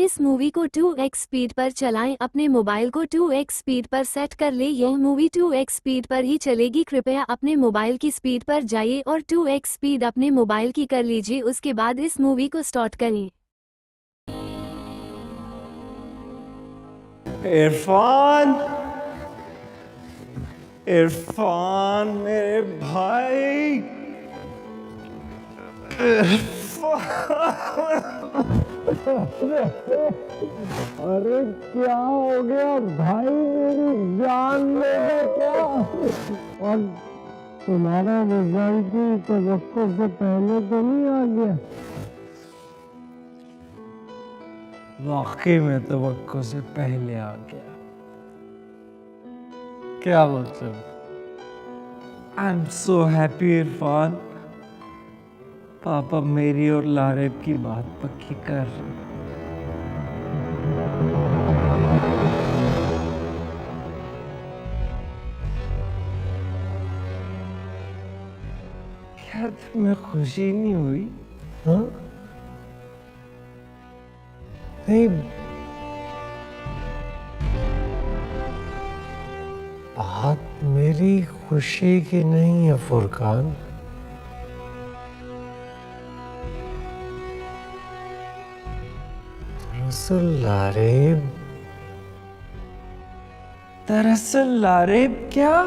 इस मूवी को 2x speed पर चलाएं। अपने मोबाइल को 2x स्पीड पर सेट कर ले। यह मूवी 2x स्पीड पर ही चलेगी। कृपया अपने मोबाइल की स्पीड पर जाइए और 2x स्पीड अपने मोबाइल की कर लीजिए। उसके बाद इस मूवी को स्टार्ट करें। इरफान, इरफान मेरे भाई, अरे क्या हो गया भाई, मेरी जान ले क्या? और तुम्हारा रिजल्ट की तवक्को से पहले तो नहीं आ गया? वाकई में तवक्को से पहले आ गया। क्या मतलब? I am so happy Irfan. पापा मेरी और लारेब की बात पक्की कर रहे हैं। क्या तुम्हें खुशी नहीं हुई? हाँ? नहीं, बात मेरी खुशी की नहीं है फुरकान। दरअसल लारेब क्या?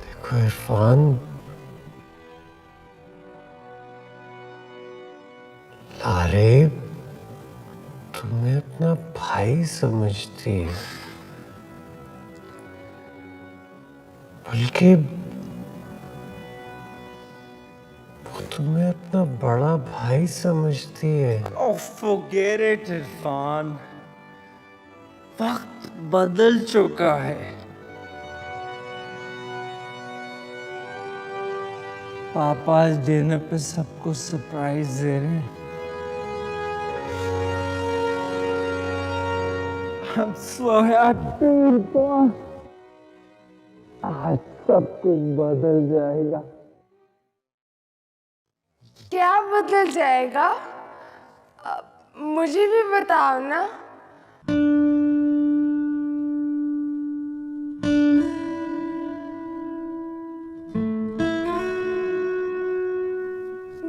देखो इरफान, लारेब तुम्हें अपना भाई समझती है, बल्कि वो तुम्हें अपना बड़ा भाई समझती है। Oh, forget it, Irfan. वक्त बदल चुका है। पापा आज डिनर पे सबको सरप्राइज दे रहे हैं। I'm so happy, Irfan. आज सब कुछ बदल जाएगा। क्या बदल जाएगा? मुझे भी बताओ ना।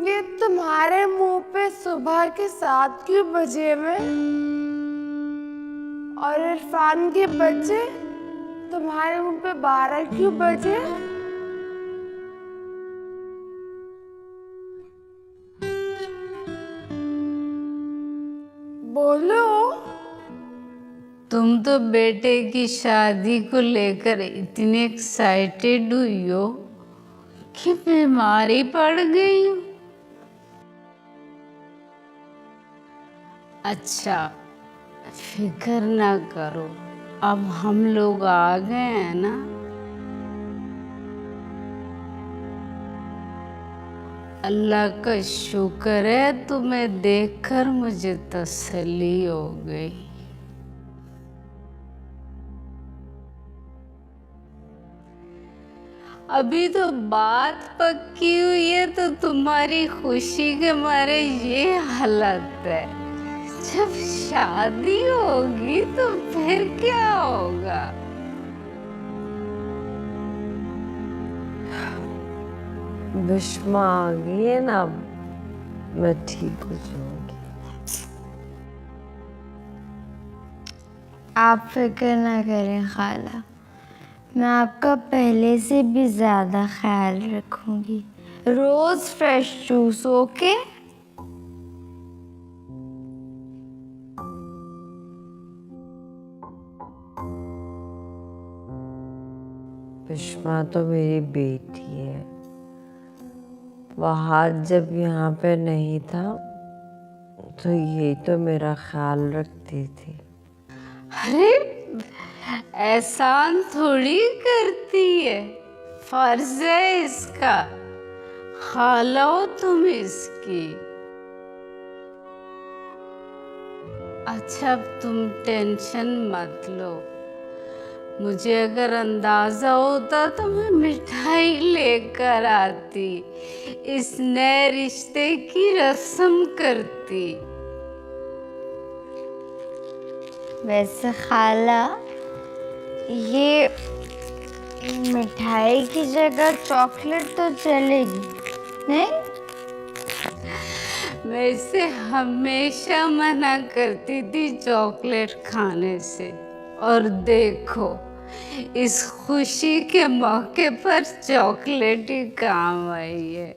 ये तुम्हारे मुंह पे सुबह के 7 क्यों बजे में और इरफान के बच्चे तुम्हारे मुंह पे 12 क्यों बजे? बोलो। तुम तो बेटे की शादी को लेकर इतनी एक्साइटेड हुई हो कि बीमारी पड़ गई हूँ। अच्छा, फिक्र ना करो, अब हम लोग आ गए हैं ना। अल्लाह का शुक्र है, तुम्हें देखकर मुझे तसल्ली हो गई। अभी तो बात पक्की हुई है तो तुम्हारी खुशी के मारे ये हालत है। जब शादी होगी तो फिर क्या होगा? बिश्मा आ गई है ना, मैं ठीक हो जाऊंगी। आप फिक्र ना करें खाला, मैं आपका पहले से भी ज़्यादा ख्याल रखूंगी। रोज़ फ्रेश जूस, ओके? बिश्मा तो मेरी बेटी है। वहाद जब यहाँ पे नहीं था तो ये तो मेरा ख्याल रखती थी। अरे एहसान थोड़ी करती है, फर्ज है इसका। खाला हो तुम इसकी। अच्छा अब तुम टेंशन मत लो, मुझे अगर अंदाजा होता तो मैं मिठाई लेकर आती, इस नए रिश्ते की रस्म करती। वैसे खाला, ये मिठाई की जगह चॉकलेट तो चलेगी नहीं? मैं इसे हमेशा मना करती थी चॉकलेट खाने से, और देखो इस खुशी के मौके पर चॉकलेट ही काम आई है।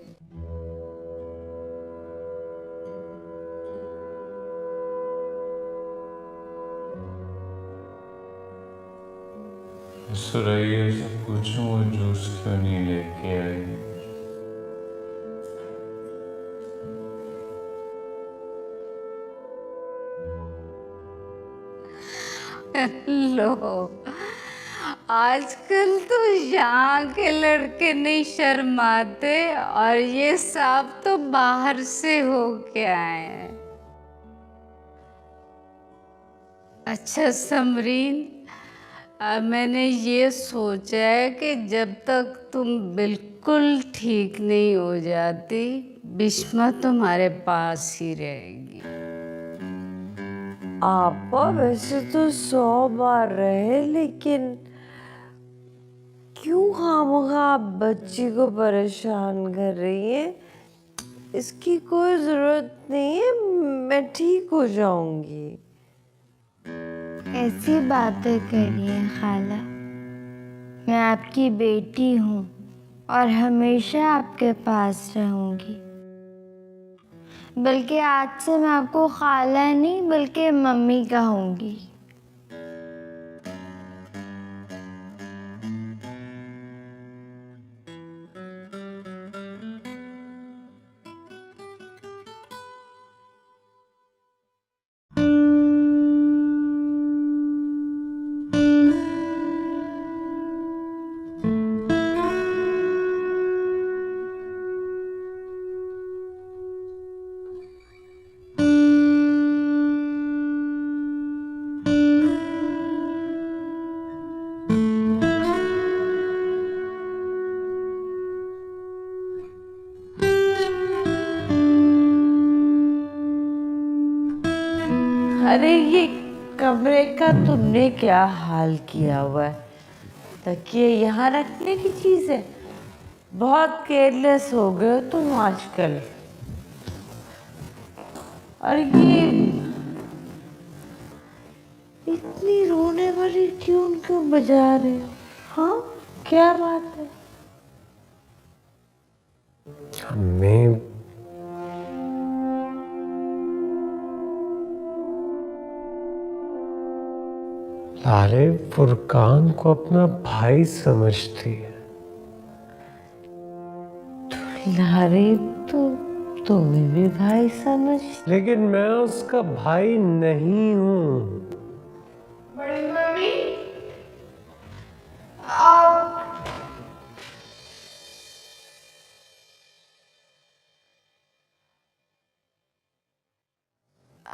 सुरैया से पूछूं वो जूस क्यों नहीं लेके आई। लो, आजकल तो यहाँ के लड़के नहीं शर्माते, और ये साहब तो बाहर से होके आए हैं। अच्छा समरीन, मैंने ये सोचा है कि जब तक तुम बिल्कुल ठीक नहीं हो जाती, बिस्मा तुम्हारे पास ही रहेगी। आपा वैसे तो 100 बार रहे, लेकिन क्यों खामखा आप बच्ची को परेशान कर रही हैं? इसकी कोई जरूरत नहीं है, मैं ठीक हो जाऊंगी। ऐसी बातें करिए खाला, मैं आपकी बेटी हूँ और हमेशा आपके पास रहूंगी। बल्कि आज से मैं आपको खाला नहीं बल्कि मम्मी कहूँगी। अरे ये कमरे का तुमने क्या हाल किया हुआ है? तकिए यहाँ रखने की चीज है? बहुत केयरलेस हो गए हो तुम आजकल। और ये इतनी रोने वाली ट्यून क्यों बजा रहे हो? हाँ, क्या बात है? हमें लारे फुरकान को अपना भाई समझती है। लारे तो तुम्हें भी भाई समझ। लेकिन मैं उसका भाई नहीं हूँ। बड़ी मम्मी, आप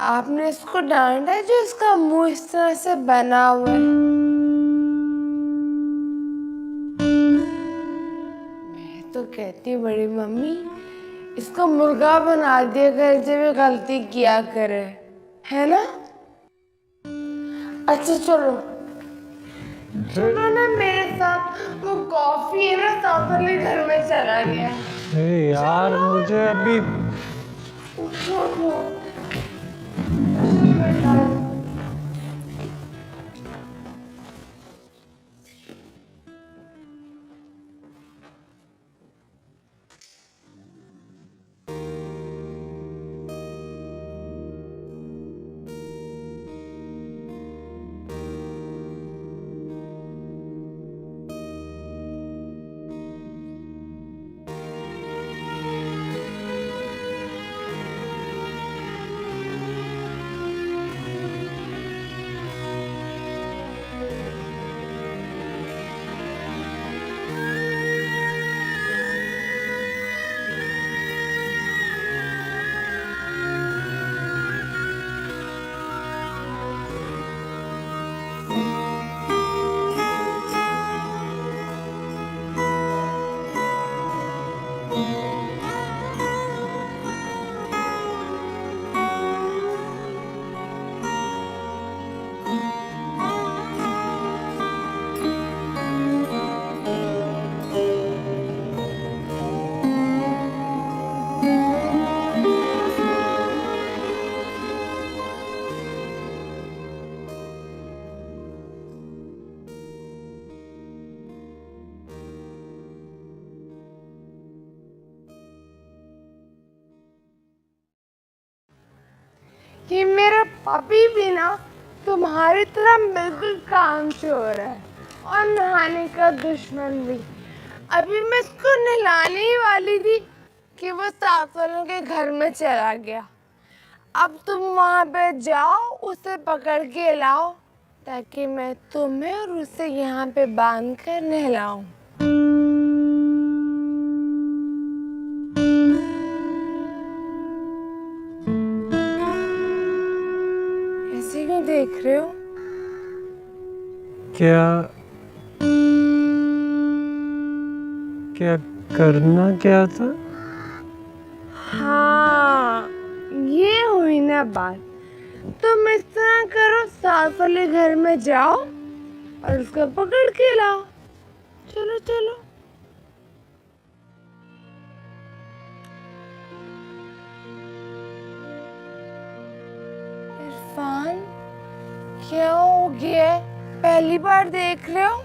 आपने इसको डांटा है जो इसका मुंह इस तरह से बना हुआ है? मैं तो कहती हूँ बड़ी मम्मी, इसको मुर्गा बना दिया करे जब ये गलती किया करे, है ना? अच्छा चलो चलो ना मेरे साथ, वो कॉफी है ना साथ वाले घर में चला गया। अरे यार मुझे अभी उठो, उठो। कि मेरा पपी भी ना तुम्हारी तरह बिल्कुल कामचोर है और नहाने का दुश्मन भी। अभी मैं इसको नहलाने ही वाली थी कि वो सास वालों के घर में चला गया। अब तुम वहाँ पे जाओ, उसे पकड़ के लाओ ताकि मैं तुम्हें और उसे यहाँ पे बांध कर नहलाऊं। ऐसे क्यों देख रहे हो? क्या करना क्या था? हाँ, ये हुई ना बात। तुम इस तरह करो, सास वाले घर में जाओ और उसको पकड़ के लाओ। चलो चलो। इरफान, क्या हो गया? पहली बार देख रहे हो?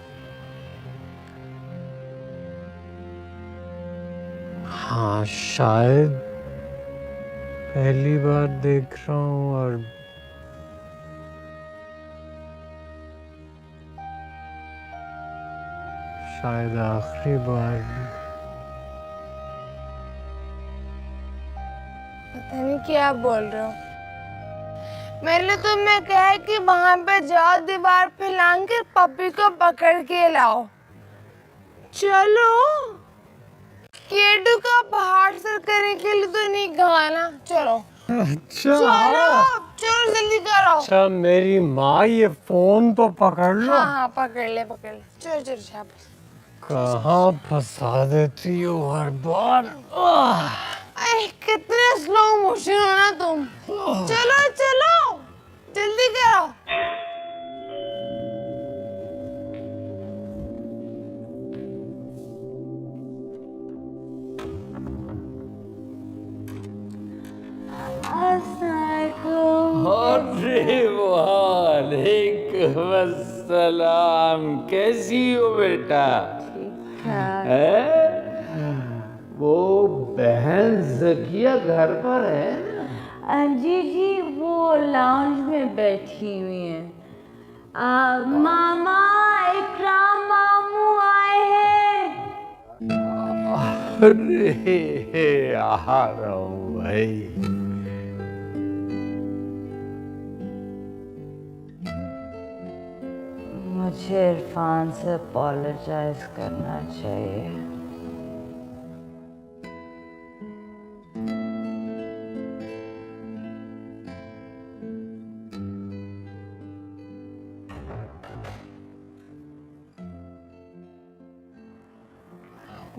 हाँ, शायद पहली बार देख रहा हूँ और शायद आखिरी बार भी। पता नहीं क्या बोल रहे हो। मैंने तुम्हें कहा कि वहां पे जाओ, दीवार पे लाकर पपी को पकड़ के लाओ। चलो, केडू का पहाड़ सर करने के लिए तो नहीं कहा ना। चलो अच्छा चलो जल्दी करो। अच्छा, मेरी माँ, ये फोन तो पकड़ लो। हाँ पकड़ ले। चलो चलो शाबाश। कहाँ फंसा देती हो हर बार। अरे कितने स्लो मोशन हो ना तुम। चलो चलो जल्दी करो। अरे वालेकुम अस्सलाम, कैसी हो बेटा? है? वो बहन जकिया घर पर है? जी जी, वो लाउंज में बैठी हुई है। मामा, इकराम मामू आए हैं। अरे आ रहा हूँ भाई। मुझे इरफान से अपोलोजाइज करना चाहिए।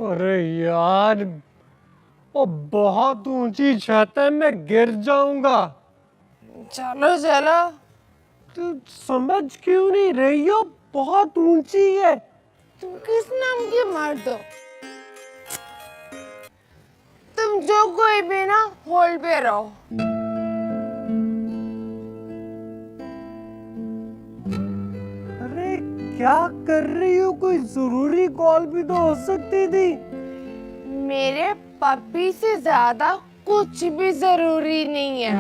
अरे यार, वो बहुत ऊंची छत है, मैं गिर जाऊंगा। चलो चलो। तू समझ क्यों नहीं रही हो? बहुत ऊंची है। तुम किस नाम की मर्द हो? तुम जो कोई भी ना, होल्ड पे रहो। अरे क्या कर रही हो? कोई जरूरी कॉल भी तो हो सकती थी। मेरे पपी से ज्यादा कुछ भी जरूरी नहीं है।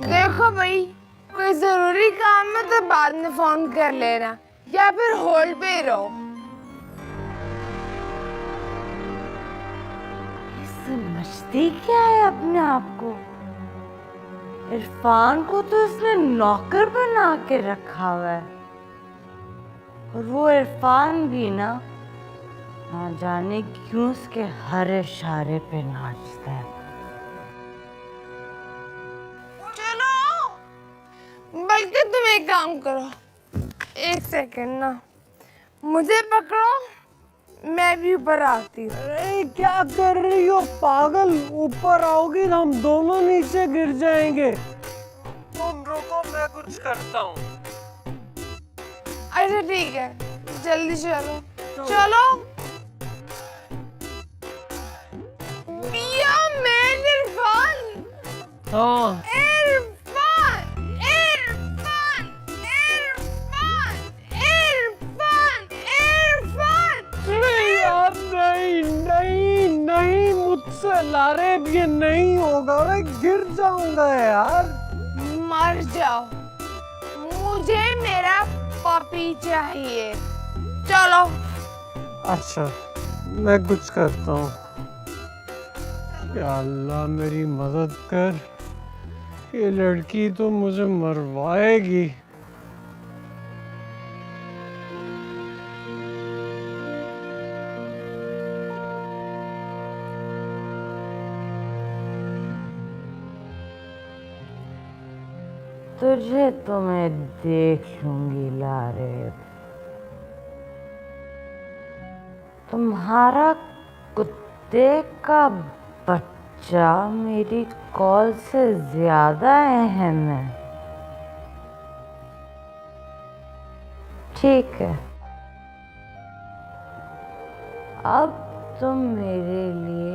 देखो भाई, कोई जरूरी काम है तो बाद में फोन कर लेना या फिर होल्ड पे ही रहो। समझती क्या है अपने आप को? इरफान को तो इसने नौकर बना के रखा हुआ है और वो इरफान भी ना जाने क्यों उसके हर इशारे पे नाचता है। चलो, बल्कि तुम एक काम करो, एक सेकंड ना, मुझे पकड़ो, मैं भी ऊपर आती हूँ। अरे क्या कर रही हो पागल? ऊपर आओगी तो हम दोनों नीचे गिर जाएंगे। तुम रुको, मैं कुछ करता हूँ। अच्छा ठीक है, जल्दी चलो। चलो मियां, मैं इरफान। हाँ, इरफान इरफान इरफान इरफान इरफान। नहीं यार, नहीं नहीं नहीं, मुझसे लारे ये नहीं होगा, मैं गिर जाऊंगा यार। मर जाओ, मुझे मेरा पपी चाहिए। चलो। अच्छा, मैं कुछ करता हूँ। या अल्लाह मेरी मदद कर, ये लड़की तो मुझे मरवाएगी। तुझे तो मैं देख लूंगी लारे। तुम्हारा कुत्ते का बच्चा मेरी कॉल से ज्यादा अहम है। ठीक है, अब तुम मेरे लिए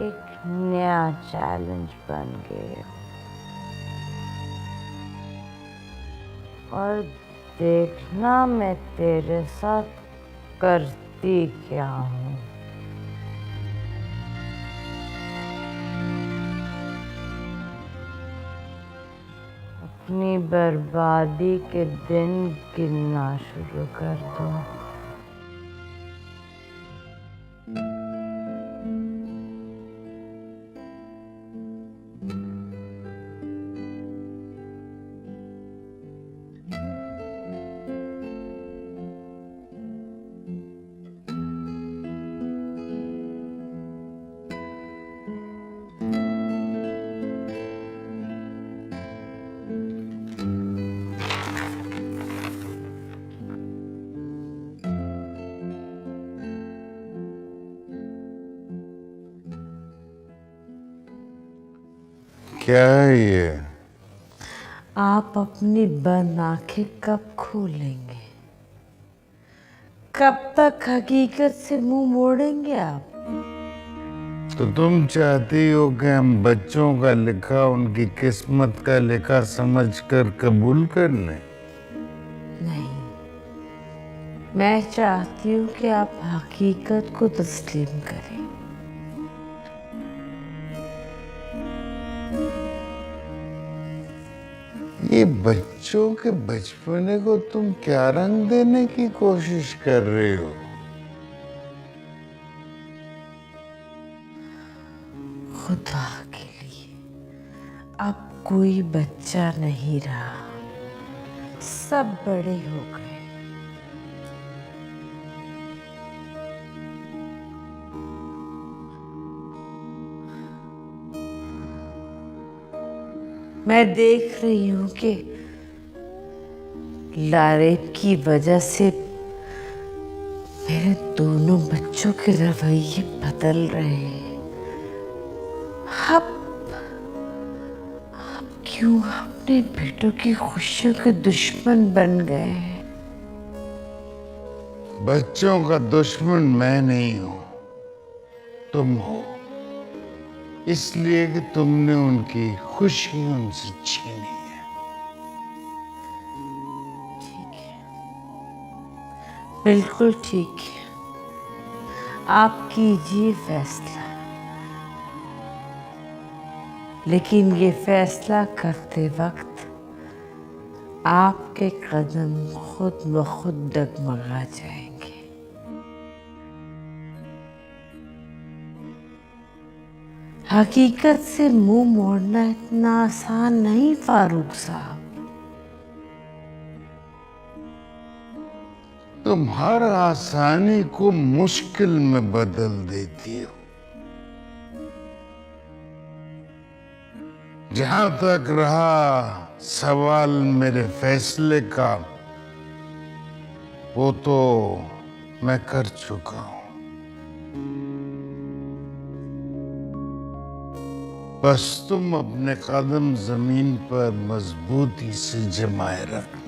एक नया चैलेंज बन गए हो और देखना मैं तेरे साथ करती क्या हूँ। अपनी बर्बादी के दिन गिनना शुरू कर दो। क्या है ये? आप अपनी बंद आंखें कब खोलेंगे? कब तक हकीकत से मुंह मोड़ेंगे आप? तो तुम चाहती हो कि हम बच्चों का लिखा उनकी किस्मत का लिखा समझकर कबूल कर लें? नहीं, मैं चाहती हूँ कि आप हकीकत को तस्लीम करें। ये बच्चों के बचपने को तुम क्या रंग देने की कोशिश कर रहे हो? खुदा के लिए, अब कोई बच्चा नहीं रहा, सब बड़े हो गए। मैं देख रही हूं कि लारेब की वजह से मेरे दोनों बच्चों के रवैये बदल रहे हैं। अब क्यों अपने बेटों की खुशियों के दुश्मन बन गए हैं? बच्चों का दुश्मन मैं नहीं हूं, तुम हो। इसलिए कि तुमने उनकी खुशी उनसे छीनी है। ठीक है, बिल्कुल ठीक है, आप कीजिए फैसला, लेकिन ये फैसला करते वक्त आपके कदम खुद ब खुद डगमगा जाएंगे। हकीकत से मुंह मोड़ना इतना आसान नहीं फारूक साहब। तुम हर आसानी को मुश्किल में बदल देती हो। जहां तक रहा सवाल मेरे फैसले का, वो तो मैं कर चुका हूं। बस तुम अपने कदम जमीन पर मजबूती से जमाए रखना।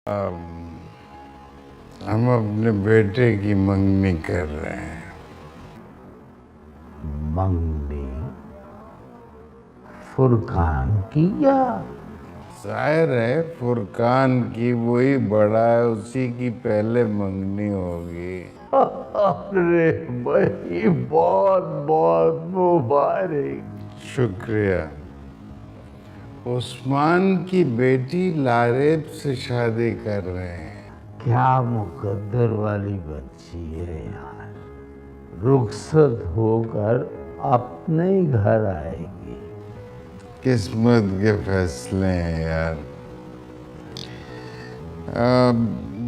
हम अपने बेटे की मंगनी कर रहे हैं। मंगनी फुरकान की या? जाहिर है फुरकान की, वही बड़ा है, उसी की पहले मंगनी होगी। अरे भाई बहुत बहुत मुबारक। शुक्रिया। उस्मान की बेटी लारेब से शादी कर रहे हैं। क्या मुकद्दर वाली बच्ची है यार, रुखसत होकर अपने ही घर आएगी। किस्मत के फैसले हैं यार।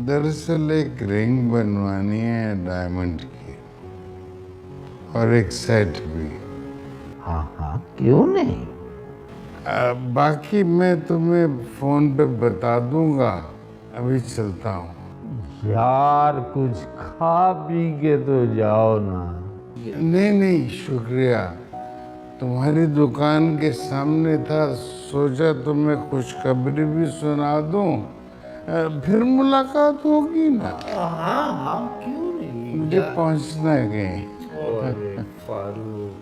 दरअसल एक रिंग बनवानी है डायमंड की, और एक सेट भी। हाँ हाँ क्यों नहीं। बाकी मैं तुम्हें फोन पे बता दूंगा। अभी चलता हूँ। यार कुछ खा पी के तो जाओ ना। नहीं नहीं शुक्रिया, तुम्हारी दुकान के सामने था, सोचा तुम्हें खुशखबरी भी सुना दूं। फिर मुलाकात होगी ना। हाँ क्यों नहीं। मुझे पहुंचना है कहीं। अरे फारूक,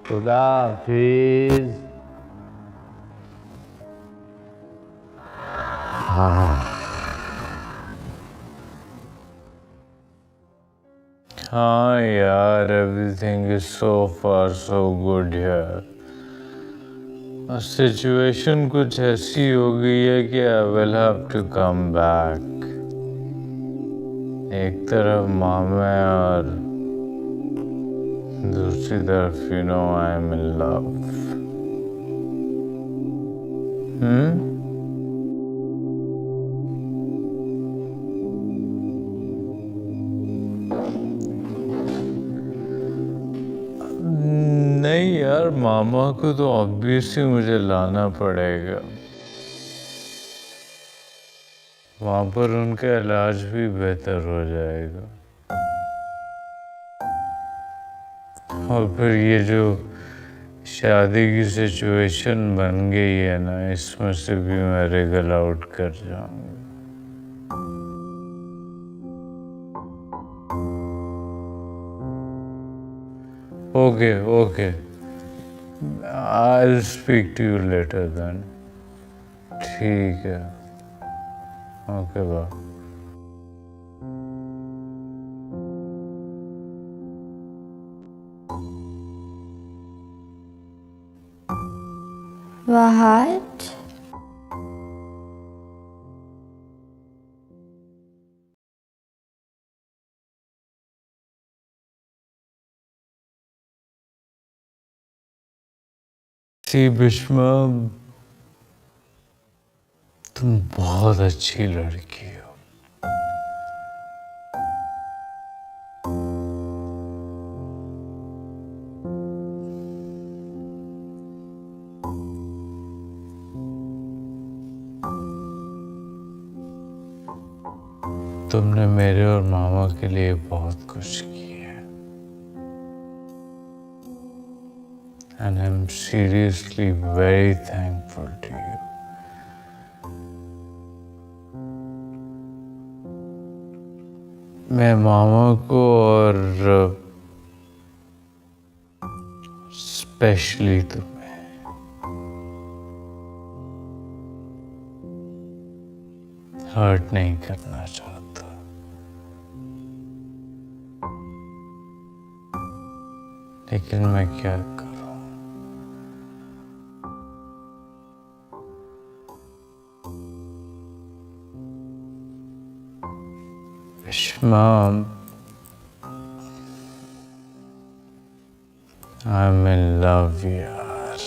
खुदा हाफिज। हाँ यार, everything is so far so good यार। सिचुएशन कुछ ऐसी हो गई है कि I will have to come back. एक तरफ मामा है और दूसरी तरफ you know I am in love. नहीं यार, मामा को तो ऑब्वियसली मुझे लाना पड़ेगा। वहां पर उनका इलाज भी बेहतर हो जाएगा। और फिर ये जो शादी की सिचुएशन बन गई है ना, इसमें से भी मैं रिगल आउट कर जाऊंगा। Okay okay, I'll speak to you later then. ठीक है, ओके बाय। What? सी बिश्मा, तुम बहुत अच्छी लड़की हो। तुमने मेरे और मामा के लिए बहुत कुछ किया है। And I'm seriously very thankful to you. मैं मामा को और स्पेशली तुम्हें हर्ट नहीं करना चाहता। लेकिन मैं क्या करूं? Vishma, I'm in love, yaar.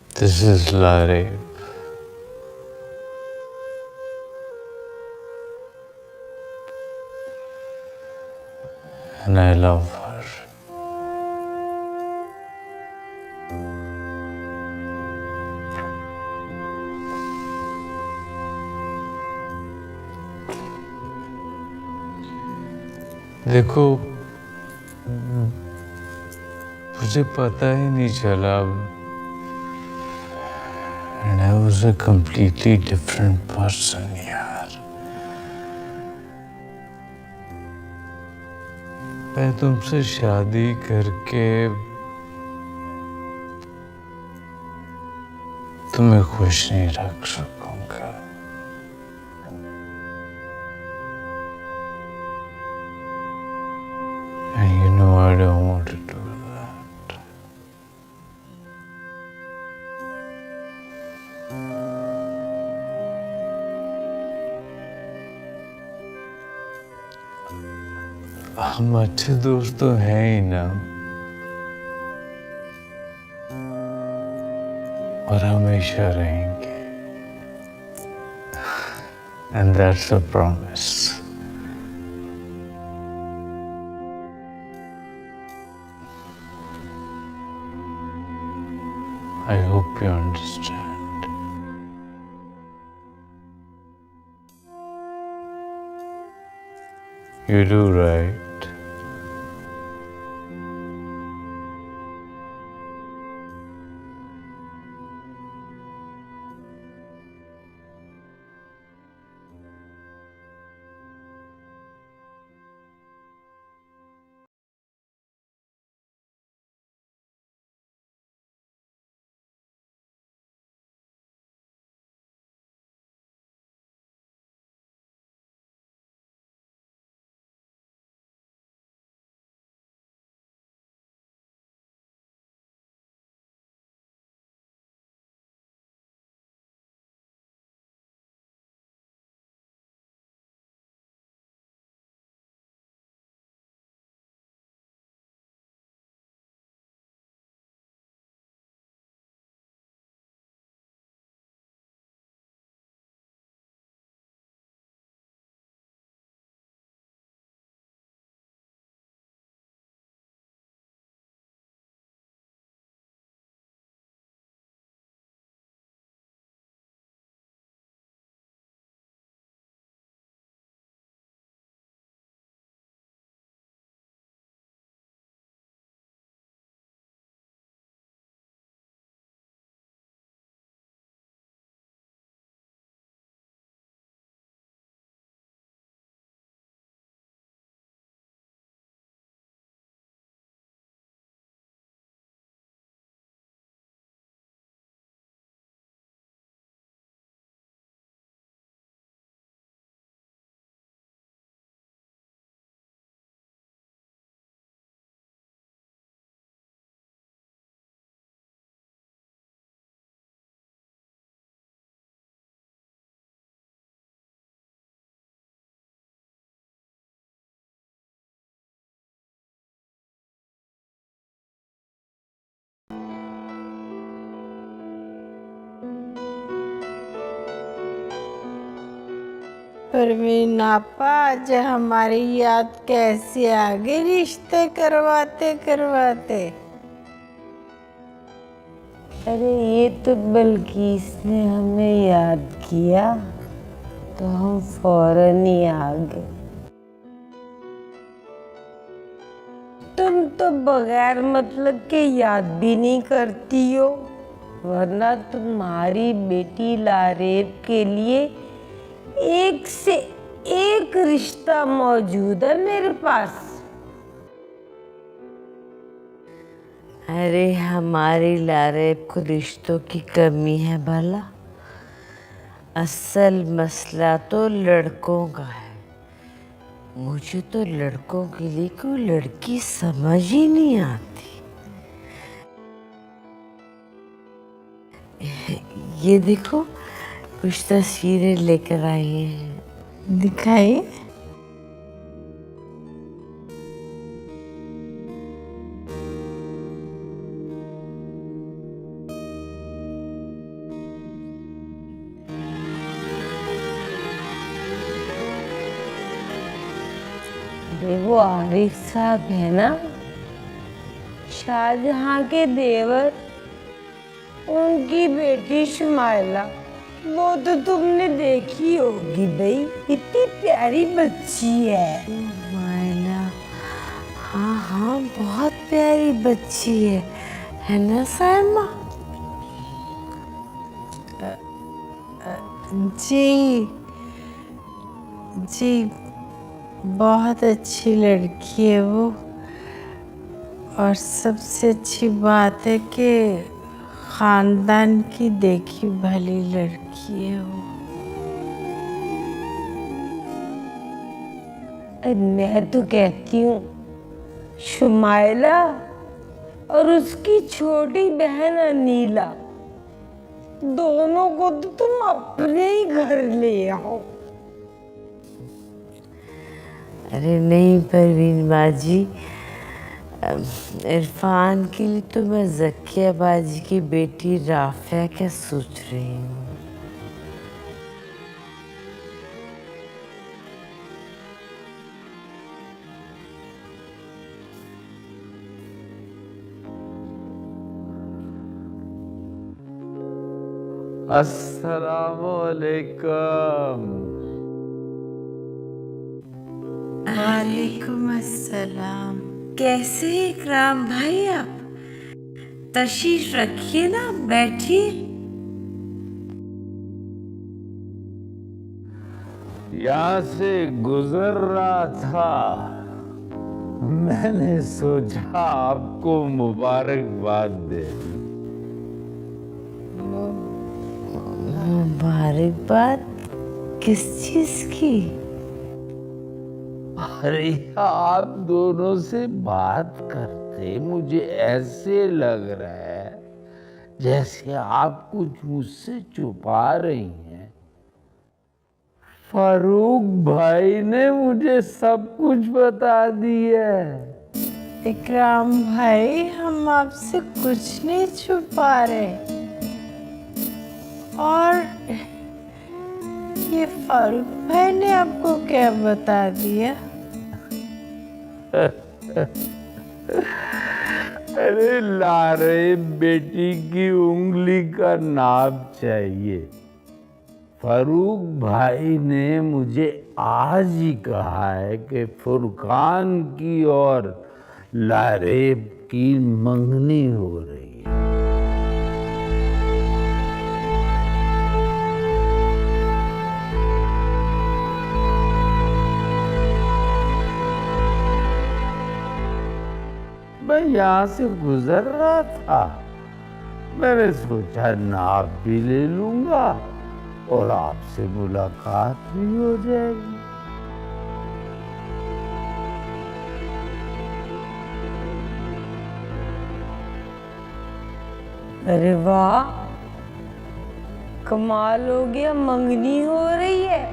This is Lareeb. And I love her. देखो, मुझे पता ही नहीं चला, and I was a completely different person यार। मैं तुमसे शादी करके तुम्हें खुश नहीं रख सकूंगा। And you know I don't want to do that. हम अच्छे दोस्त तो हैं ही ना, और हमेशा रहेंगे। And that's a promise. I hope you understand. You do, right? Parveen आपा, आज हमारी याद कैसे आ गई रिश्ते करवाते करवाते। अरे ये तो बल्कीस ने हमें याद किया तो हम फौरन ही आ गए। तुम तो बगैर मतलब के याद भी नहीं करती हो, वरना तुम्हारी बेटी लारेब के लिए एक से एक रिश्ता मौजूद है मेरे पास। अरे हमारी लारेब को रिश्तों की कमी है भला? असल मसला तो लड़कों का है। मुझे तो लड़कों के लिए कोई लड़की समझ ही नहीं आती। ये देखो, कुछ तस्वीरें लेकर आई हैं। दिखाइए। वो आरिफ साहब है ना, शाहजहां के देवर, उनकी बेटी शुमाइला। वो तो तुमने देखी होगी भाई, इतनी प्यारी बच्ची है। शुमाइला हाँ, बहुत प्यारी बच्ची है ना सायमा? जी जी, बहुत अच्छी लड़की है वो। और सबसे अच्छी बात है कि खानदान की देखी भली लड़की है वो। मैं तो कहती हूँ शुमाइला और उसकी छोटी बहन अनीला, दोनों को तो तुम अपने ही घर ले आओ। अरे नहीं परवीन बाजी, इरफान के लिए तो मैं ज़किया बाजी की बेटी राफिया क्या सोच रही हूँ। अस्सलामुअलैकुम। वालेकुम अस्सलाम। कैसे हैं इकराम भाई आप? तशरीफ रखिए ना, बैठिए। यहाँ से गुजर रहा था, मैंने सोचा आपको मुबारकबाद दे। मुबारकबाद किस चीज की? अरे आप दोनों से बात करते मुझे ऐसे लग रहा है जैसे आप कुछ मुझसे छुपा रही हैं। फारूक भाई ने मुझे सब कुछ बता दिया है। इकराम भाई, हम आपसे कुछ नहीं छुपा रहे। और ये फारूक भाई ने आपको क्या बता दिया? अरे लारे बेटी की उंगली का नाप चाहिए। फारूक भाई ने मुझे आज ही कहा है कि फुरकान की और लारेब की मंगनी हो रही है। मैं यहाँ से गुजर रहा था, मैंने सोचा नाप भी ले लूंगा और आपसे मुलाकात भी हो जाएगी। अरे वाह, कमाल हो गया, मंगनी हो रही है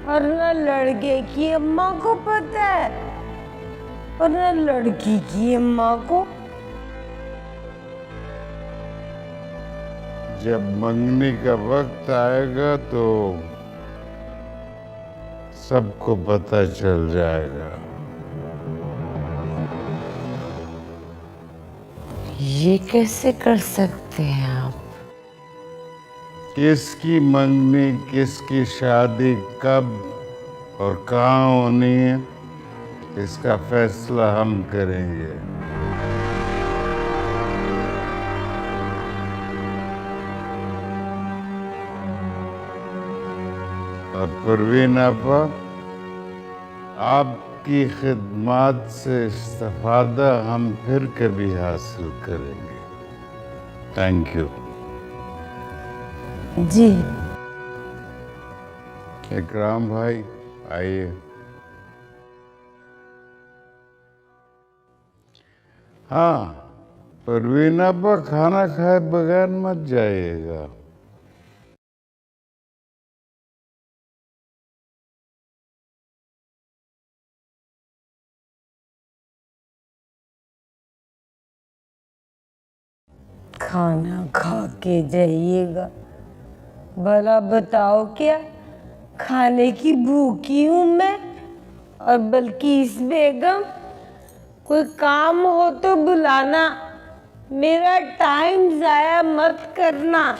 और ना लड़के की अम्मा को पता है और ना लड़की की अम्मा को। जब मंगनी का वक्त आएगा तो सबको पता चल जाएगा। ये कैसे कर सकते हैं आप? किसकी मंगनी, किसकी शादी कब और कहाँ होनी है, इसका फैसला हम करेंगे। और परवीन आपा, आपकी खिदमत से इस्तिफादा हम फिर कभी हासिल करेंगे। Thank you. जी इकराम भाई आइए। हाँ, परवीन आपा खाना खाए बगैर मत जाइएगा। खाना खा के जाइएगा। भला बताओ, क्या खाने की भूखी हूं मैं? और बल्कि इस बेगम, कोई काम हो तो बुलाना, मेरा टाइम जाया मत करना।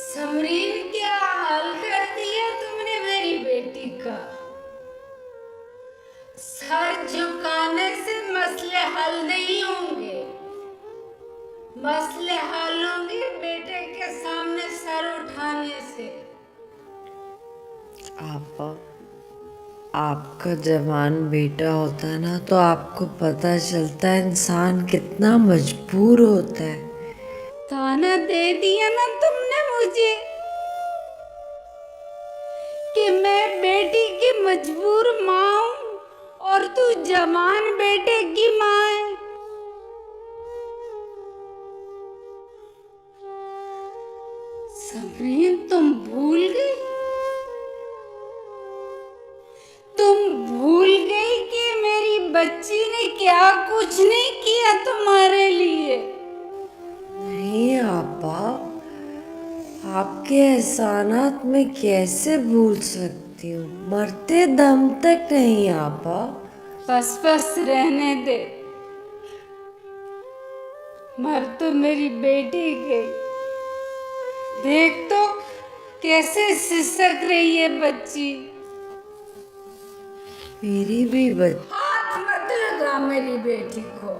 समरीन, क्या हाल कर दिया तुमने मेरी बेटी का। सर झुकाने से मसले हल नहीं होंगे। मसले हल होंगे बेटे के सामने सर उठाने से। आपका जवान बेटा होता है ना, तो आपको पता चलता है इंसान कितना मजबूर होता है। ताना दे दिया ना तुमने मुझे कि मैं बेटी की मजबूर माँ हूँ और तू जवान बेटे की माँ है। समरीन, तुम भूल गई। तुम भूल गई कि मेरी बच्ची ने क्या कुछ नहीं किया तुम्हारे लिए। नहीं आपा, आपके एहसानात मैं कैसे भूल सकती हूँ, मरते दम तक नहीं आपा। बस बस रहने दे। मर तो मेरी बेटी गई, देख तो कैसे सिसक रही है बच्ची। मेरी भी बच्ची। हाथ मत लगा मेरी बेटी को।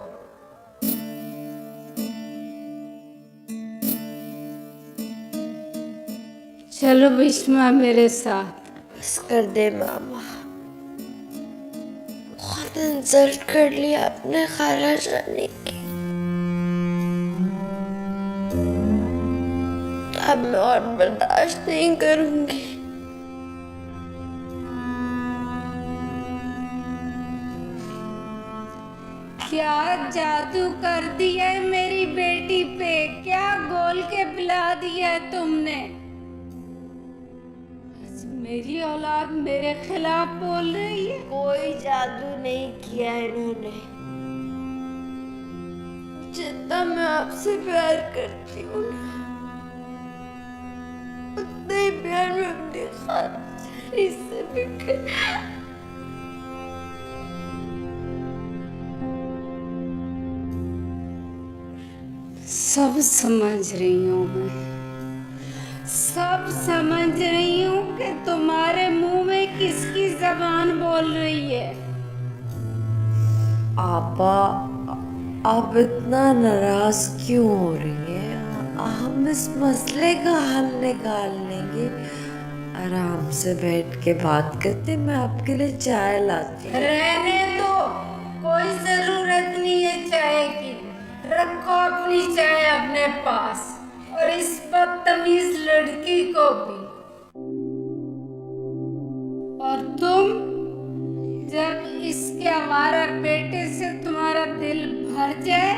चलो बिस्मा मेरे साथ। बस कर दे मामा, बहुत इंसल्ट कर लिया आपने खाला जाने की। अब मैं और बर्दाश्त नहीं करूंगी। क्या जादू कर दिया है मेरी बेटी पे, क्या बोल के पिला दिया है तुमने। आज मेरी औलाद मेरे खिलाफ बोल रही है। कोई जादू नहीं किया इन्होंने। जितना मैं आपसे प्यार करती हूँ ना, उतना ही प्यार मैं अपनी खातिर से भी करती। सब समझ रही हूँ मैं, सब समझ रही हूँ कि तुम्हारे मुंह में किसकी जबान बोल रही है। आपा, आप इतना नाराज क्यों हो रही हैं? हम इस मसले का हल निकाल लेंगे। आराम से बैठ के बात करते, मैं आपके लिए चाय लाती हूँ। रहने दो, कोई जरूरत नहीं है चाय की। रखो अपनी चाय अपने पास, और इस बदतमीज लड़की को भी। और तुम, जब इसके हमारा बेटे से तुम्हारा दिल भर जाए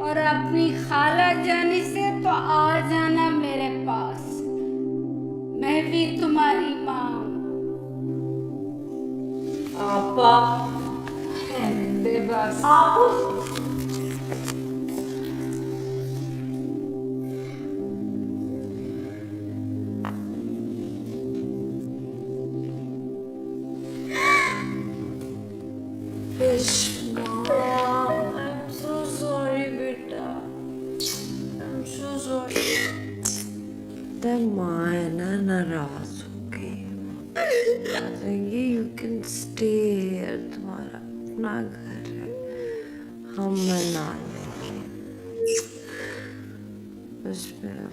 और अपनी खाला जानी से, तो आ जाना मेरे पास। मैं भी तुम्हारी माँ हूँ। आपा, रहने दे बस। I'm so sorry, beta. I'm so sorry. माँ है ना, नाराज हो गई। यू कैन स्टे हियर, तुम्हारा अपना घर है, हम मना लेंगे। बस मेरा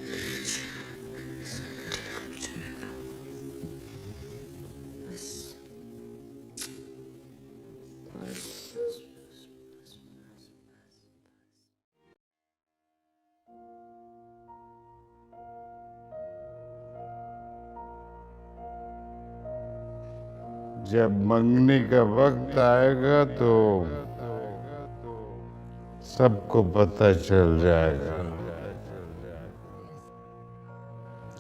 जब मंगने का वक्त आएगा तो सबको पता चल जाएगा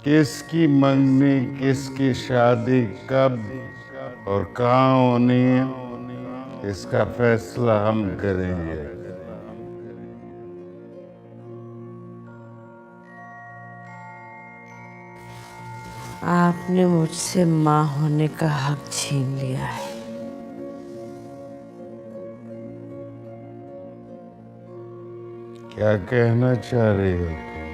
किसकी मंगनी, किसकी शादी कब और कहाँ होनी है, इसका फैसला हम करेंगे। आपने मुझसे माँ होने का हक छीन लिया है। क्या कहना चाह रही हो तुम?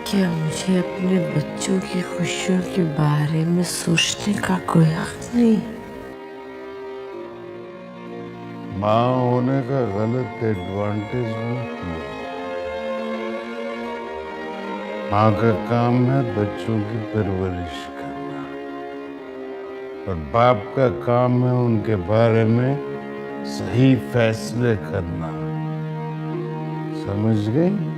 क्या मुझे अपने बच्चों की खुशियों के बारे में सोचने का कोई हक नहीं? माँ होने का गलत एडवांटेज मत लो। माँ का काम है बच्चों की परवरिश करना और बाप का काम है उनके बारे में सही फैसले करना। समझ गई?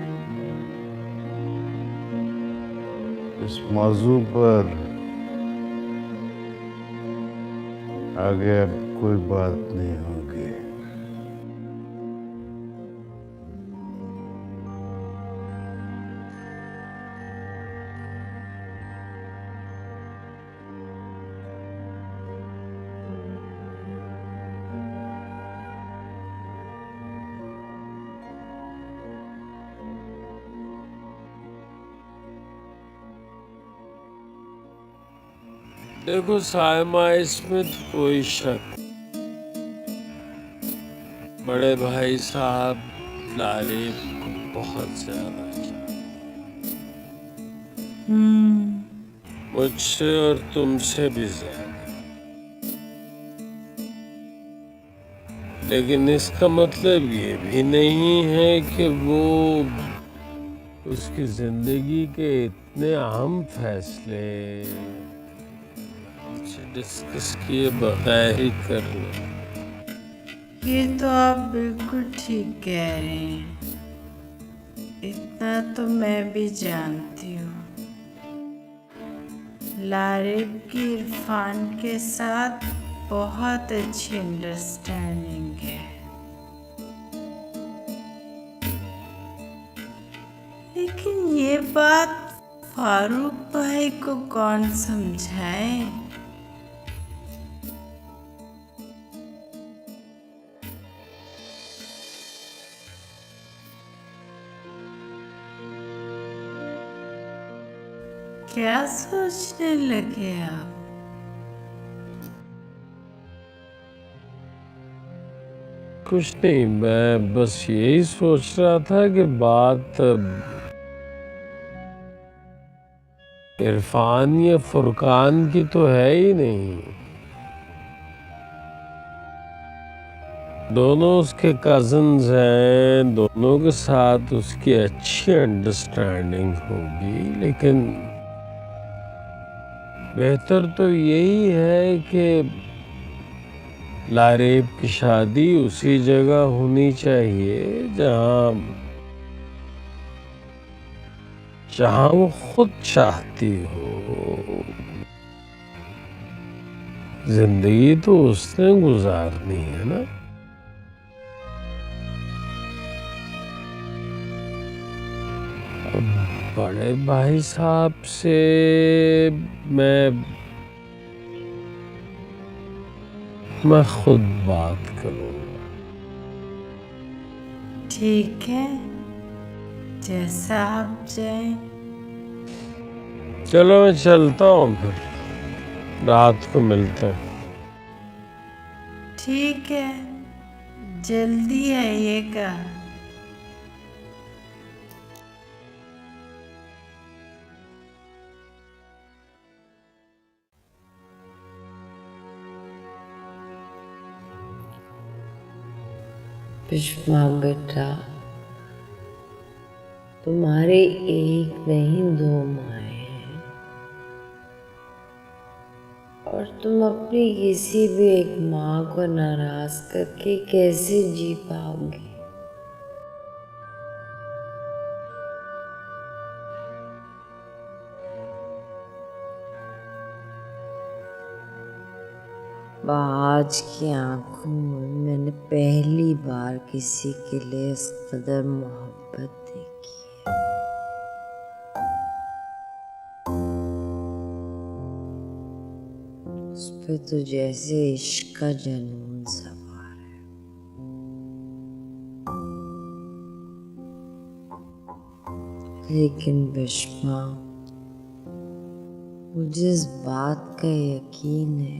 इस मौजू पर आगे अब कोई बात नहीं होगी। देखो सायमा, इसमें तो कोई शक, बड़े भाई साहब लारीब को बहुत ज्यादा मुझसे और तुमसे भी ज्यादा। लेकिन इसका मतलब ये भी नहीं है कि वो उसकी जिंदगी के इतने अहम फैसले हमसे डिस्कस किए बगैर ही कर ले। ये तो आप बिल्कुल ठीक कह रहे हैं। इतना तो मैं भी जानती हूँ, लारिब की इरफान के साथ बहुत अच्छी अंडरस्टैंडिंग है। लेकिन ये बात फारूक भाई को कौन समझाए? क्या सोचने लगे आप? कुछ नहीं, मैं बस यही सोच रहा था कि बात इरफान या फुरकान की तो है ही नहीं। दोनों उसके कजन्स हैं, दोनों के साथ उसकी अच्छी अंडरस्टैंडिंग होगी। लेकिन बेहतर तो यही है कि लारीब की शादी उसी जगह होनी चाहिए जहां वो खुद चाहती हो। जिंदगी तो उसने गुजारनी है ना। अब बड़े भाई साहब से मैं खुद बात करूंगा। ठीक है, जैसा आप चाहें। चलो मैं चलता हूँ, फिर रात को मिलते हैं। ठीक है, जल्दी आइएगा। बिश्मा बेटा, तुम्हारी एक नहीं दो माएँ हैं और तुम अपनी किसी भी एक माँ को नाराज करके कैसे जी पाओगी? आज की आंखों में मैंने पहली बार किसी के लिए इस कदर मोहब्बत देखी है। उस पे तो जैसे इश्क का जुनून सवार है। लेकिन बिश्मा, मुझे इस बात का यकीन है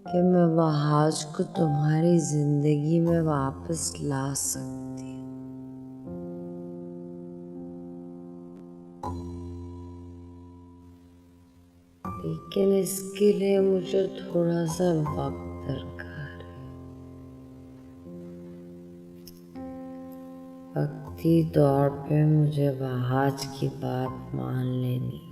कि मैं वहाज को तुम्हारी जिंदगी में वापस ला सकती हूँ। लेकिन इसके लिए मुझे थोड़ा सा वक्त दरकार है। वक्ती दौर पे मुझे आज की बात मान लेनी।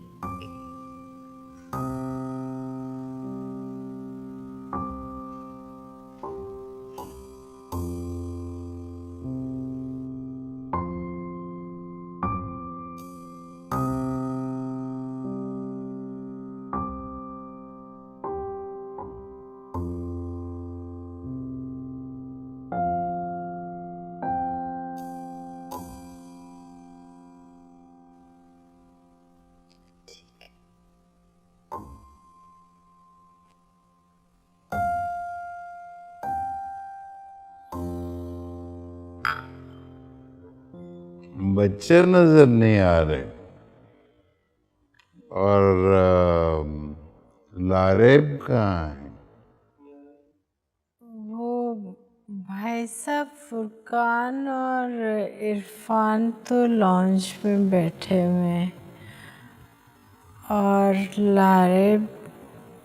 बच्चे नजर नहीं आ रहे और लारेब कहाँ है? वो भाई साहब फुरकान और इरफान तो लॉन्च में बैठे हुए हैं और लारे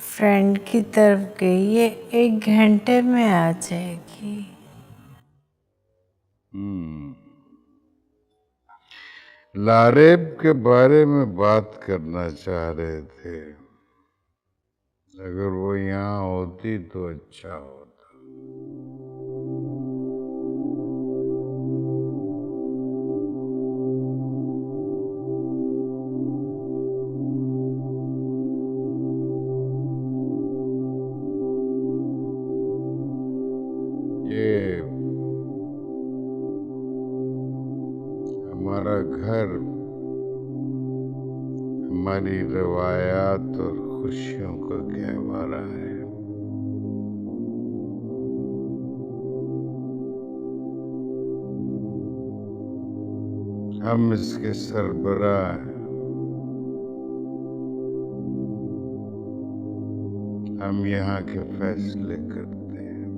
फ्रेंड की तरफ गई। ये 1 घंटे में आ जाएगी। लारेब के बारे में बात करना चाह रहे थे। अगर वो यहाँ होती तो अच्छा होता। ये हमारा घर हमारी रवायात और खुशियों का गहवारा है। हम इसके सरबराह हैं। हम यहाँ के फैसले करते हैं।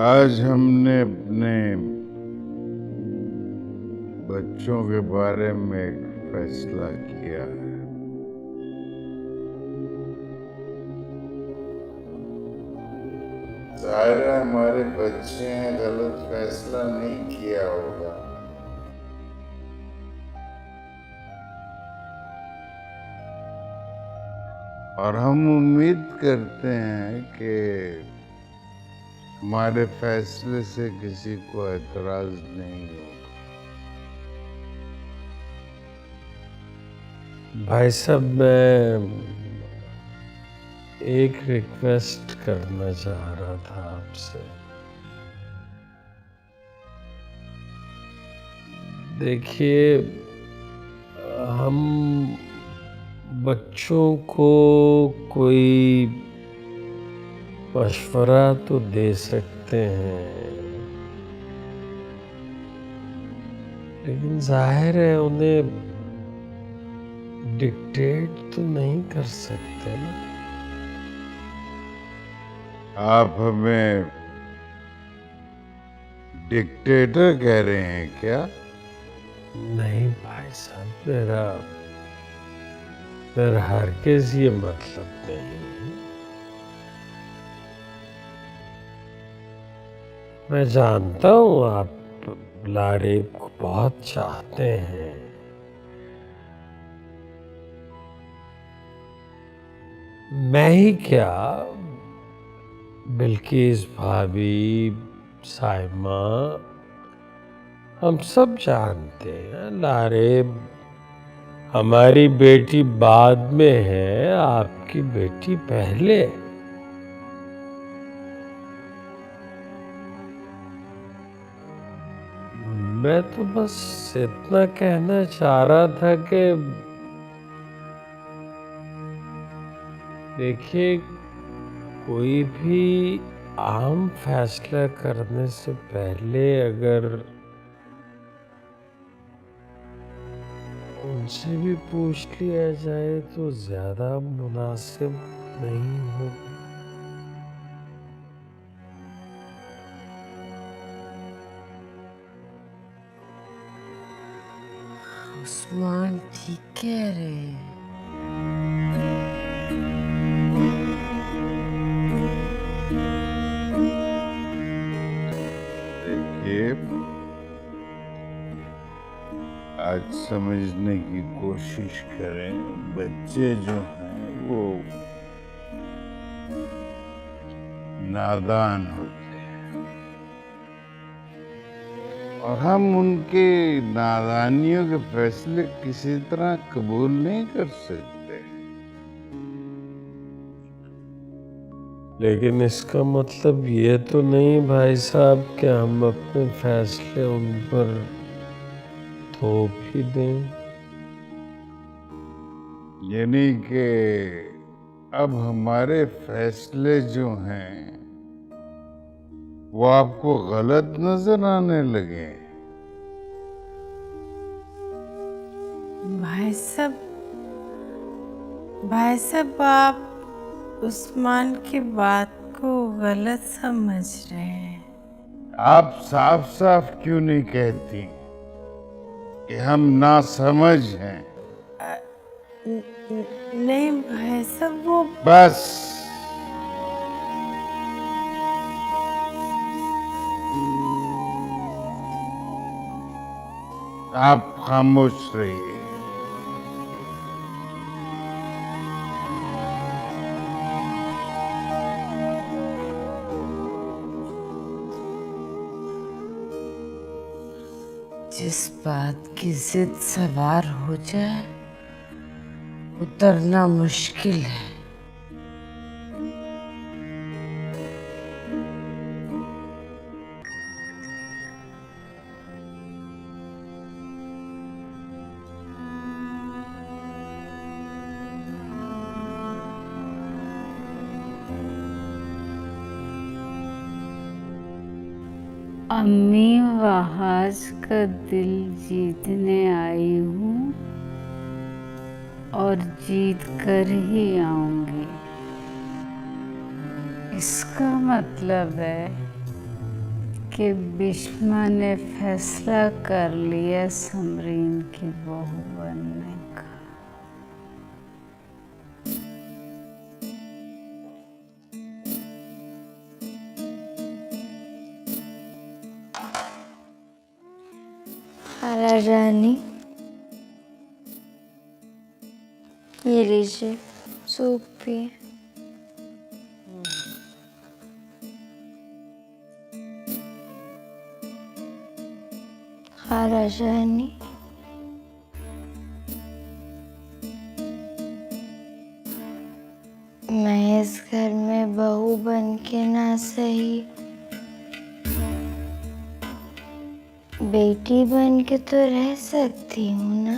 आज हमने अपने बच्चों के बारे में एक फैसला किया है। जाहिर है हमारे बच्चे हैं, गलत फैसला नहीं किया होगा। और हम उम्मीद करते हैं कि हमारे फैसले से किसी को एतराज नहीं होगा। भाई साहब, मैं एक रिक्वेस्ट करना चाह रहा था आपसे। देखिए, हम बच्चों को कोई मशवरा तो दे सकते हैं, लेकिन जाहिर है उन्हें डिक्टेट तो नहीं कर सकते ना। आप हमें डिक्टेटर कह रहे हैं क्या? नहीं भाई साहब, मेरा हरगिज़ ये मतलब नहीं है। मैं जानता हूँ आप लारेब को बहुत चाहते हैं, मैं ही क्या, बिल्किस भाभी, साइमा, हम सब जानते हैं लारेब हमारी बेटी बाद में है, आपकी बेटी पहले। मैं तो बस इतना कहना चाह रहा था कि देखिए, कोई भी आम फैसला करने से पहले अगर उनसे भी पूछ लिया जाए तो ज्यादा मुनासिब नहीं होगा। उस्मान ठीक कह रहे हैं। देखिए, आज समझने की कोशिश करें। बच्चे जो हैं वो नादान होते हैं और हम उनके नादानियों के फैसले किसी तरह कबूल नहीं कर सकते। लेकिन इसका मतलब ये तो नहीं भाई साहब कि हम अपने फैसले उन पर थोप ही दें। यानी कि अब हमारे फैसले जो हैं वो आपको गलत नजर आने लगे। भाई साहब आप उस्मान की बात को गलत समझ रहे हैं। आप साफ साफ क्यों नहीं कहती कि हम नासमझ हैं? नहीं भाई साहब वो बस आप खामोश रहिए। जिस बात की जिद सवार हो जाए उतरना मुश्किल है। अम्मी वहाज का दिल जीतने आई हूँ और जीत कर ही आऊंगी। इसका मतलब है कि बिश्मा ने फैसला कर लिया समरीन की बहू बनने का। खाला रानी, ये लीजिए सूप पिए। खाला रानी, मैं इस घर में बहू बन के ना सही, बेटी बन के तो रह सकती हूँ ना।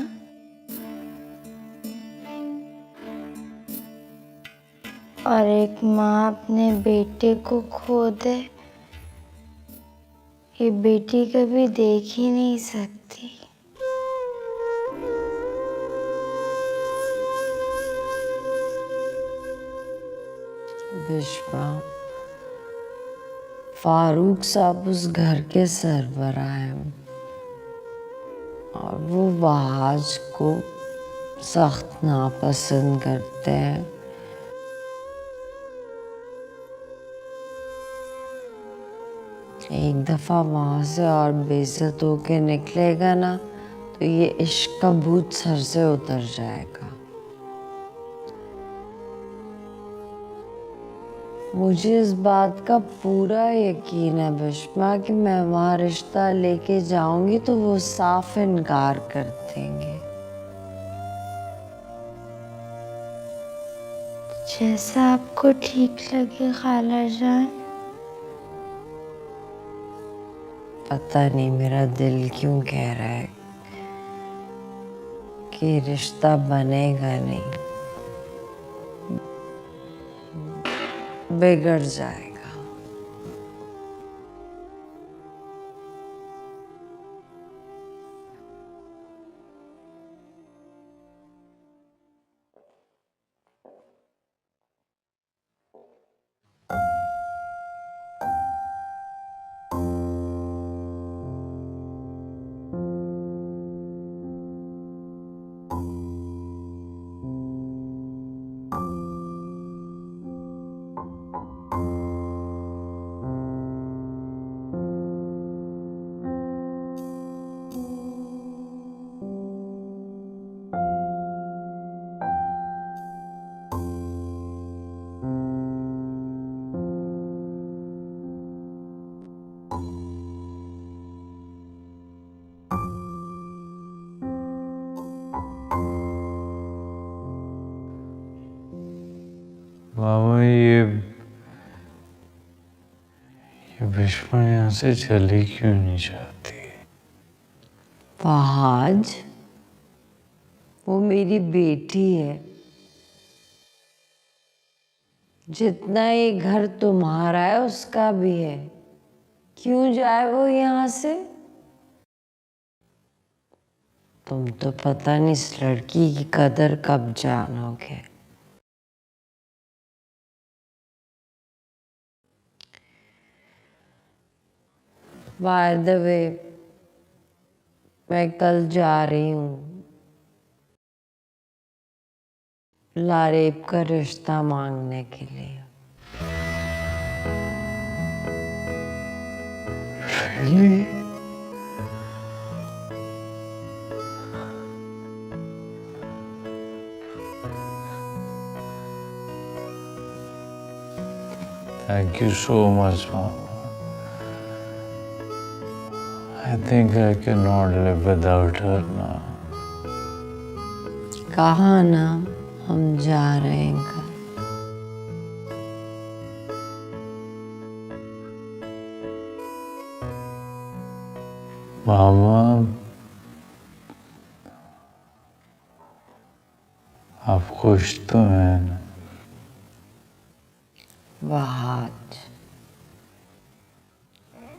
और एक माँ अपने बेटे को खो दे, ये बेटी कभी देख ही नहीं सकती। बिश्मा, फारूक साहब उस घर के सरबराह हैं और वो वहाज को सख्त नापसंद करते हैं। एक दफा वहां से और बेइज्जत होके निकलेगा ना तो ये इश्क का भूत सर से उतर जाएगा। मुझे इस बात का पूरा यकीन है बिश्मा कि मैं वहां रिश्ता लेके जाऊंगी तो वो साफ इनकार कर देंगे। जैसा आपको ठीक लगे खाला जान। पता नहीं मेरा दिल क्यों कह रहा है कि रिश्ता बनेगा नहीं, बिगड़ जाएगा। कि विश्वा यहाँ से चली क्यों नहीं जाती। फहाज, वो मेरी बेटी है। जितना ये घर तुम्हारा है उसका भी है। क्यों जाए वो यहाँ से? तुम तो पता नहीं इस लड़की की कदर कब जानोगे। बाय द वे, मैं कल जा रही हूँ लारेब का रिश्ता मांगने के लिए। Really? Thank you so much, Mama. I think I cannot live without her now. कहा ना हम जा रहे हैं कल। मामा, आप खुश तो हैं ना? वहाज,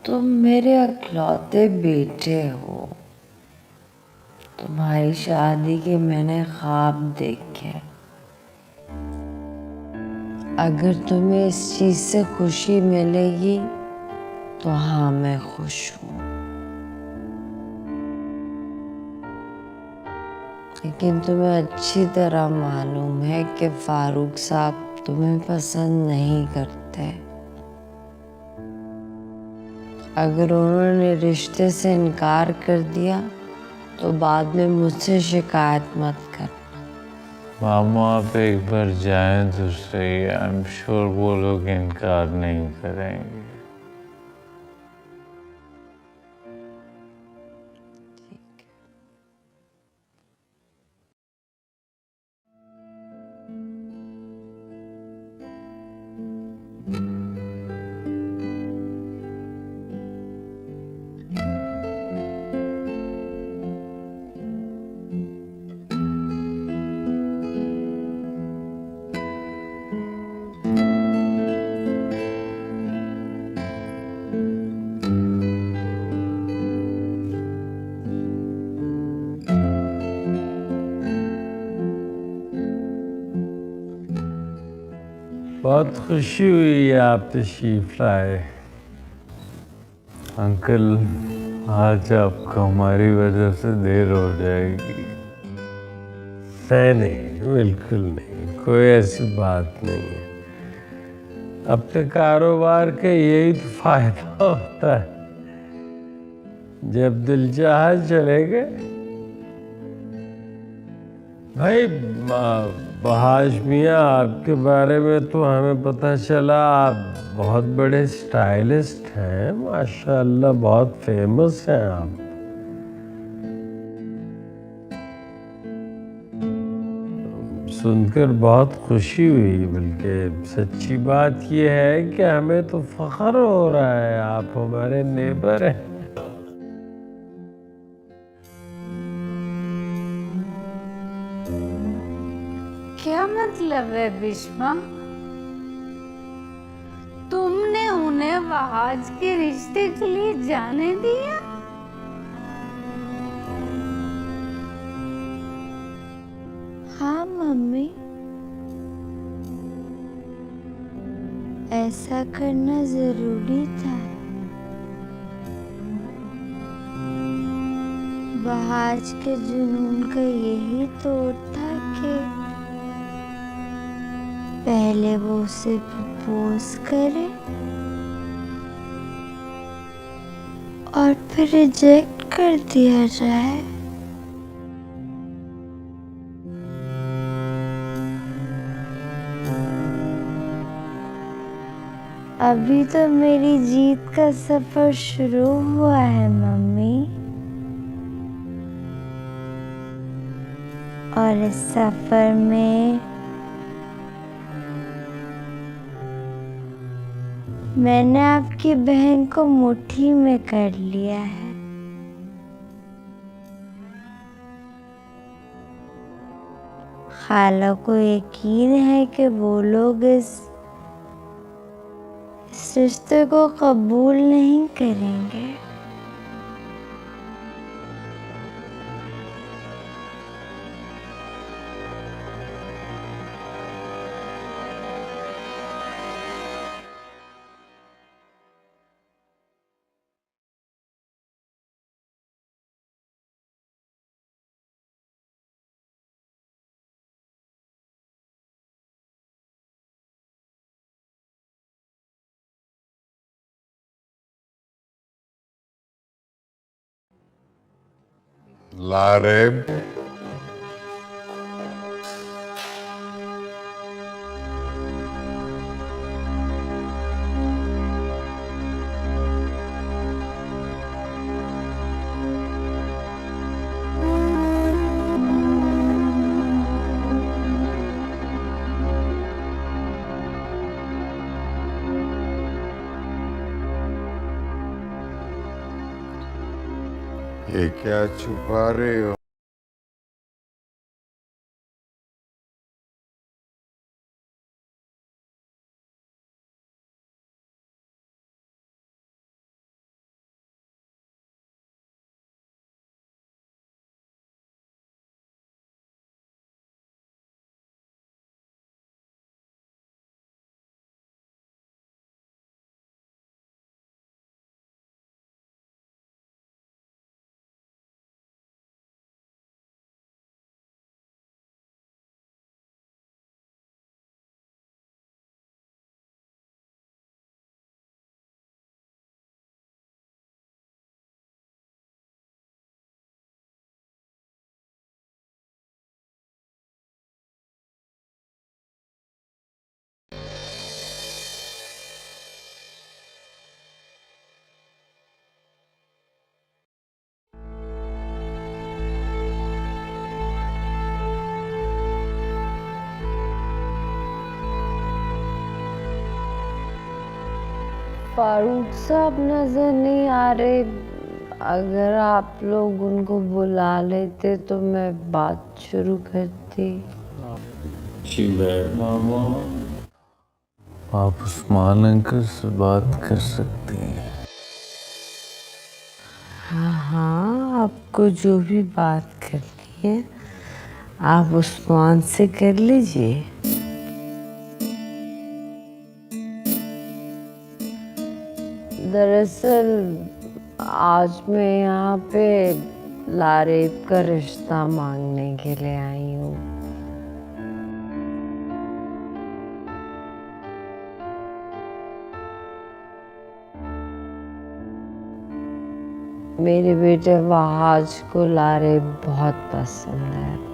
तुम मेरे अकलौते बेटे हो। तुम्हारी शादी के मैंने ख्वाब देखे। अगर तुम्हें इस चीज से खुशी मिलेगी तो हाँ, मैं खुश हूँ। लेकिन तुम्हें अच्छी तरह मालूम है कि फारूक साहब तुम्हें पसंद नहीं करते। अगर उन्होंने रिश्ते से इनकार कर दिया तो बाद में मुझसे शिकायत मत करना। मामा, आप एक बार जाएं तो सही। आई एम श्योर वो लोग इनकार नहीं करेंगे। बहुत खुशी हुई आप तशरीफ लाए। अंकल, आज आपको हमारी वजह से देर हो जाएगी। नहीं, बिल्कुल नहीं, कोई ऐसी बात नहीं है। अपने कारोबार का यही तो फायदा होता है, जब दिल चाहा चले गए। भाई बहाश मियाँ, आपके बारे में तो हमें पता चला आप बहुत बड़े स्टाइलिस्ट हैं। माशाल्लाह, बहुत फेमस हैं आप। सुनकर बहुत खुशी हुई। बल्कि सच्ची बात यह है कि हमें तो फख्र हो रहा है, आप हमारे नेबर हैं। क्या मतलब है बिश्मा? तुमने उन्हें वहाज के रिश्ते के लिए जाने दिया? हाँ मम्मी, ऐसा करना जरूरी था। बहाज के जुनून का यही तोड़ था कि पहले वो उसे प्रपोज करे और फिर रिजेक्ट कर दिया जाए। अभी तो मेरी जीत का सफर शुरू हुआ है मम्मी, और इस सफर में मैंने आपकी बहन को मुट्ठी में कर लिया है। खाला को यकीन है कि वो लोग इस रिश्ते को कबूल नहीं करेंगे। लारेब, ये क्या छुपा रहे हो? फारूक साहब नजर नहीं आ रहे। अगर आप लोग उनको बुला लेते तो मैं बात शुरू करती। आप उस्मान अंकल से बात कर सकती हैं। हाँ, आपको जो भी बात करनी है आप उस्मान से कर लीजिए। दरअसल आज मैं यहाँ पे लारेब का रिश्ता मांगने के लिए आई हूँ। मेरे बेटे वहाज को लारेब बहुत पसंद है।